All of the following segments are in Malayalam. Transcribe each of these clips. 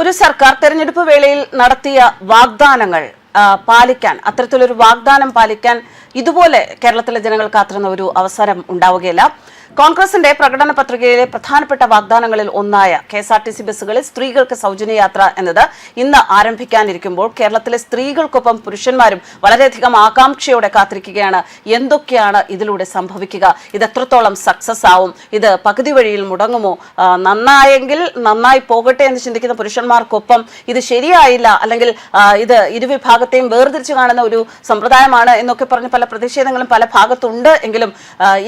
ഒരു സർക്കാർ തെരഞ്ഞെടുപ്പ് വേളയിൽ നടത്തിയ വാഗ്ദാനങ്ങൾ പാലിക്കാൻ, അത്തരത്തിലൊരു വാഗ്ദാനം പാലിക്കാൻ ഇതുപോലെ കേരളത്തിലെ ജനങ്ങൾ കാത്തിരുന്ന ഒരു അവസരം ഉണ്ടാവുകയില്ല. കോൺഗ്രസിന്റെ പ്രകടന പത്രികയിലെ പ്രധാനപ്പെട്ട വാഗ്ദാനങ്ങളിൽ ഒന്നായ KSRTC ബസ്സുകളിൽ സ്ത്രീകൾക്ക് സൗജന്യ യാത്ര എന്നത് ഇന്ന് ആരംഭിക്കാനിരിക്കുമ്പോൾ കേരളത്തിലെ സ്ത്രീകൾക്കൊപ്പം പുരുഷന്മാരും വളരെയധികം ആകാംക്ഷയോടെ കാത്തിരിക്കുകയാണ്. എന്തൊക്കെയാണ് ഇതിലൂടെ സംഭവിക്കുക? ഇത് എത്രത്തോളം സക്സസ് ആവും? ഇത് പകുതി വഴിയിൽ മുടങ്ങുമോ? നന്നായെങ്കിൽ നന്നായി പോകട്ടെ എന്ന് ചിന്തിക്കുന്ന പുരുഷന്മാർക്കൊപ്പം ഇത് ശരിയായില്ല, അല്ലെങ്കിൽ ഇത് ഇരുവിഭാഗത്തെയും വേർതിരിച്ചു കാണുന്ന ഒരു സമ്പ്രദായമാണ് എന്നൊക്കെ പറഞ്ഞ് പല പ്രതിഷേധങ്ങളും പല ഭാഗത്തുണ്ട്. എങ്കിലും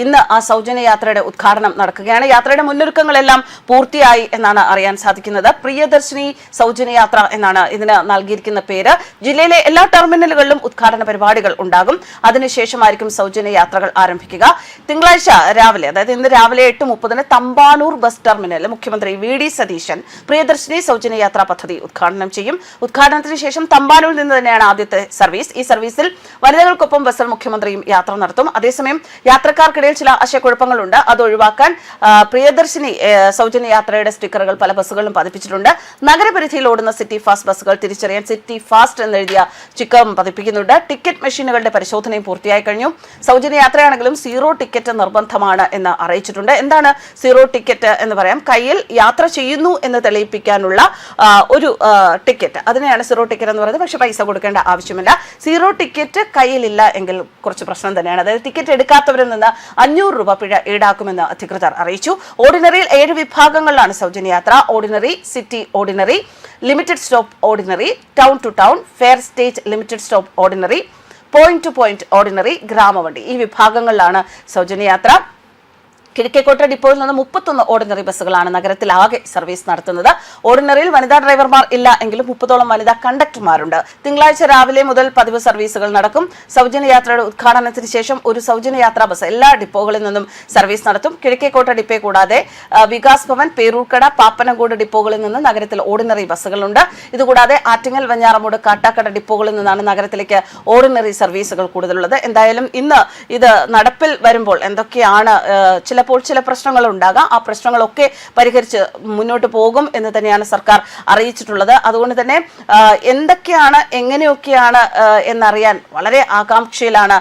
ഇന്ന് ആ സൗജന്യ യാത്രയുടെ ഉദ്ഘാടനം നടക്കുകയാണ്. യാത്രയുടെ മുന്നൊരുക്കങ്ങളെല്ലാം പൂർത്തിയായി എന്നാണ് അറിയാൻ സാധിക്കുന്നത്. പ്രിയദർശിനി സൗജന്യ യാത്ര എന്നാണ് ഇതിന് നൽകിയിരിക്കുന്ന പേര്. ജില്ലയിലെ എല്ലാ ടെർമിനലുകളിലും ഉദ്ഘാടന പരിപാടികൾ ഉണ്ടാകും. അതിനുശേഷമായിരിക്കും സൗജന്യ യാത്രകൾ ആരംഭിക്കുക. തിങ്കളാഴ്ച രാവിലെ, അതായത് ഇന്ന് രാവിലെ 8:30 തമ്പാനൂർ ബസ് ടെർമിനലിൽ മുഖ്യമന്ത്രി VD സതീശൻ പ്രിയദർശിനി സൗജന്യ യാത്രാ പദ്ധതി ഉദ്ഘാടനം ചെയ്യും. ഉദ്ഘാടനത്തിന് ശേഷം തമ്പാനൂരിൽ നിന്ന് തന്നെയാണ് ആദ്യത്തെ സർവീസ്. ഈ സർവീസിൽ വനിതകൾക്കൊപ്പം ബസ്സിൽ മുഖ്യമന്ത്രിയും യാത്ര നടത്തും. അതേസമയം യാത്രക്കാർക്കിടയിൽ ചില ആശയക്കുഴപ്പങ്ങളുണ്ട്. അത് ഒഴിവാക്കാൻ പ്രിയദർശിനി സൗജന്യ യാത്രയുടെ സ്റ്റിക്കറുകൾ പല ബസ്സുകളിലും പതിപ്പിച്ചിട്ടുണ്ട്. നഗരപരിധിയിൽ ഓടുന്ന സിറ്റി ഫാസ്റ്റ് ബസ്സുകൾ തിരിച്ചറിയാൻ സിറ്റി ഫാസ്റ്റ് എന്നെഴുതിയ ചിക്കറും പതിപ്പിക്കുന്നുണ്ട്. ടിക്കറ്റ് മെഷീനുകളുടെ പരിശോധനയും പൂർത്തിയായി കഴിഞ്ഞു. സൗജന്യ യാത്രയാണെങ്കിലും സീറോ ടിക്കറ്റ് നിർബന്ധമാണ് എന്ന് അറിയിച്ചിട്ടുണ്ട്. എന്താണ് സീറോ ടിക്കറ്റ് എന്ന് പറയാം? കയ്യിൽ യാത്ര ചെയ്യുന്നു എന്ന് തെളിയിപ്പിക്കാനുള്ള ഒരു ടിക്കറ്റ്, അതിനെയാണ് സീറോ ടിക്കറ്റ് എന്ന് പറയുന്നത്. പക്ഷെ പൈസ കൊടുക്കേണ്ട ആവശ്യമില്ല. സീറോ ടിക്കറ്റ് കയ്യിലില്ല എങ്കിൽ കുറച്ച് പ്രശ്നം തന്നെയാണ്. അതായത് ടിക്കറ്റ് എടുക്കാത്തവരിൽ നിന്ന് 500 രൂപ പിഴ ഈടാക്കുമെന്ന് അധികൃതർ അറിയിച്ചു. ഓർഡിനറിയിൽ 7 വിഭാഗങ്ങളിലാണ് സൗജന്യ യാത്ര. Ordinary, city ordinary, limited stop ordinary, town to town, fare stage limited stop ordinary, point to point ordinary, ഗ്രാമവണ്ടി. ഈ വിഭാഗങ്ങളിലാണ് സൗജന്യ യാത്ര. കിഴക്കേക്കോട്ട ഡിപ്പോയിൽ നിന്ന് 31 ഓർഡിനറി ബസ്സുകളാണ് നഗരത്തിലാകെ സർവീസ് നടത്തുന്നത്. ഓർഡിനറിയിൽ വനിതാ ഡ്രൈവർമാർ ഇല്ല എങ്കിലും 30ഓളം വനിതാ കണ്ടക്ടർമാരുണ്ട്. തിങ്കളാഴ്ച രാവിലെ മുതൽ പതിവ് സർവീസുകൾ നടക്കും. സൗജന്യ യാത്രയുടെ ഉദ്ഘാടനത്തിന് ശേഷം ഒരു സൗജന്യ യാത്രാ ബസ് എല്ലാ ഡിപ്പോകളിൽ നിന്നും സർവീസ് നടത്തും. കിഴക്കേക്കോട്ട ഡിപ്പോ കൂടാതെ വികാസ് ഭവൻ, പേരൂർക്കട, പാപ്പനംകോട് ഡിപ്പോകളിൽ നിന്ന് നഗരത്തിൽ ഓർഡിനറി ബസ്സുകളുണ്ട്. ഇതുകൂടാതെ ആറ്റിങ്ങൽ, വെഞ്ഞാറമൂട്, കാട്ടാക്കട ഡിപ്പോകളിൽ നിന്നാണ് നഗരത്തിലേക്ക് ഓർഡിനറി സർവീസുകൾ കൂടുതലുള്ളത്. എന്തായാലും ഇന്ന് ഇത് നടപ്പിൽ വരുമ്പോൾ എന്തൊക്കെയാണ് ചില പ്രശ്നങ്ങൾ ഉണ്ടാകാം. ആ പ്രശ്നങ്ങളൊക്കെ പരിഹരിച്ച് മുന്നോട്ട് പോകും എന്ന് തന്നെയാണ് സർക്കാർ അറിയിച്ചിട്ടുള്ളത്. അതുകൊണ്ട് തന്നെ എന്തൊക്കെയാണ്, എങ്ങനെയൊക്കെയാണ് എന്നറിയാൻ വളരെ ആകാംക്ഷയിലാണ്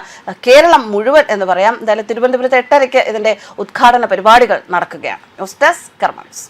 കേരളം മുഴുവൻ എന്ന് പറയാം. എന്തായാലും തിരുവനന്തപുരത്ത് 8:30 ഇതിന്റെ ഉദ്ഘാടന പരിപാടികൾ നടക്കുകയാണ്. ന്യൂസ് ഡെസ്ക് കർമ്മ ന്യൂസ്.